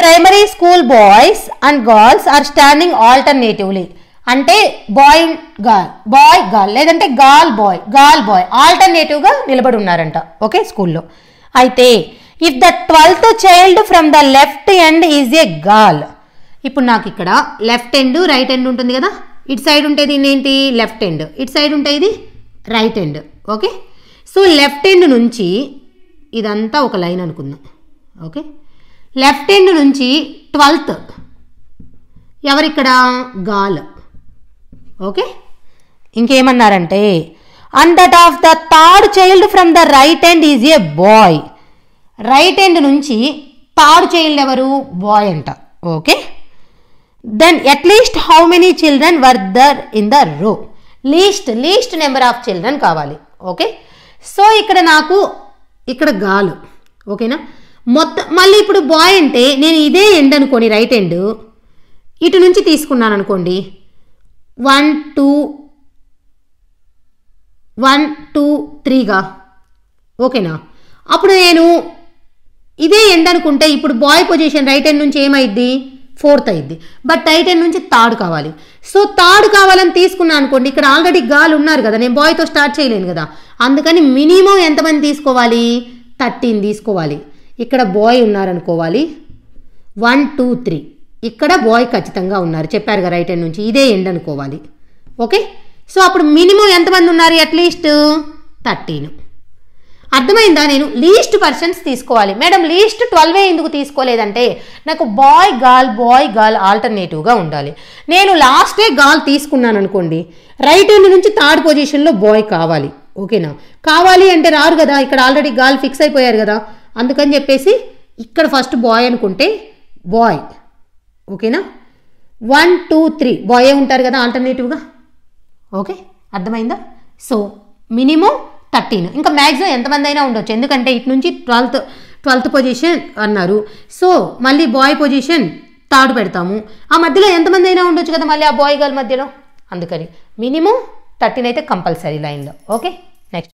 Primary school boys and girls are standing alternatively అంటే boy girl లేదంటే girl boy ఆల్టర్నేటివ్గా నిలబడి ఉన్నారంట ఓకే స్కూల్లో. అయితే if the 12th child from the left end is a girl. ఇప్పుడు నాకు ఇక్కడ లెఫ్ట్ ఎండ్ రైట్ ఎండ్ ఉంటుంది కదా, ఇటు సైడ్ ఉంటేది ఏంటి లెఫ్ట్ ఎండ్, ఇటు సైడ్ ఉంటే ఇది right end okay. So left end నుంచి ఇదంతా ఒక లైన్ అనుకుందాం ఓకే. లెఫ్ట్ ఎండ్ నుంచి 12th ఎవరిక్కడ గర్ల్ ఓకే. ఇంకేమన్నారంటే and that of the third child from the right end is a boy. Right end నుంచి థర్డ్ చైల్డ్ ఎవరు బాయ్ అంట okay. Then at least how many children were there in the row. Least number of children కావాలి okay. So ఇక్కడ నాకు ఇక్కడ గాలు ఓకేనా. మొత్తం మళ్ళీ ఇప్పుడు బాయ్ అంటే నేను ఇదే ఎండ్ అనుకోండి రైట్ ఎండ్, ఇటు నుంచి తీసుకున్నాను అనుకోండి 1 2 3గా ఓకేనా. అప్పుడు నేను ఇదే ఎండ్ అనుకుంటే ఇప్పుడు బాయ్ పొజిషన్ రైట్ ఎండ్ నుంచి ఏమైద్ది 4th అయింది, బట్ రైట్ ఎండ్ నుంచి థర్డ్ కావాలి. సో థర్డ్ కావాలని తీసుకున్నాను అనుకోండి, ఇక్కడ ఆల్రెడీ గాల్ ఉన్నారు కదా, నేను బాయ్తో స్టార్ట్ చేయలేను కదా, అందుకని మినిమం ఎంతమంది తీసుకోవాలి 13 తీసుకోవాలి. ఇక్కడ బాయ్ ఉన్నారనుకోవాలి 1 2 3, ఇక్కడ బాయ్ ఖచ్చితంగా ఉన్నారు చెప్పారు కదా రైట్ ఎండ్ నుంచి, ఇదే ఎండ్ అనుకోవాలి ఓకే. సో అప్పుడు మినిమం ఎంతమంది ఉన్నారు అట్లీస్ట్ 13. అర్థమైందా? నేను లీస్ట్ పర్సన్స్ తీసుకోవాలి. మేడం లీస్ట్ 12 ఎందుకు తీసుకోలేదంటే నాకు బాయ్ గర్ల్ ఆల్టర్నేటివ్గా ఉండాలి. నేను లాస్టే గర్ల్ తీసుకున్నాను అనుకోండి, రైట్ ఎండ్ నుంచి థర్డ్ పొజిషన్లో బాయ్ కావాలి ఓకేనా. కావాలి అంటే రారు కదా, ఇక్కడ ఆల్రెడీ గర్ల్ ఫిక్స్ అయిపోయారు కదా, అందుకని చెప్పేసి ఇక్కడ ఫస్ట్ బాయ్ అనుకుంటే బాయ్ ఓకేనా. 1 2 3 బాయే ఉంటారు కదా ఆల్టర్నేటివ్గా ఓకే. అర్థమైందా? సో మినిమం 13, ఇంకా మ్యాక్సిమం ఎంతమంది అయినా ఉండొచ్చు, ఎందుకంటే ఇటు నుంచి 12th పొజిషన్ అన్నారు. సో మళ్ళీ బాయ్ పొజిషన్ థర్డ్ పెడతాము, ఆ మధ్యలో ఎంతమంది అయినా ఉండొచ్చు కదా మళ్ళీ ఆ బాయ్ గర్ల్ మధ్యలో, అందుకని మినిమం 13 అయితే కంపల్సరీ లైన్లో ఓకే.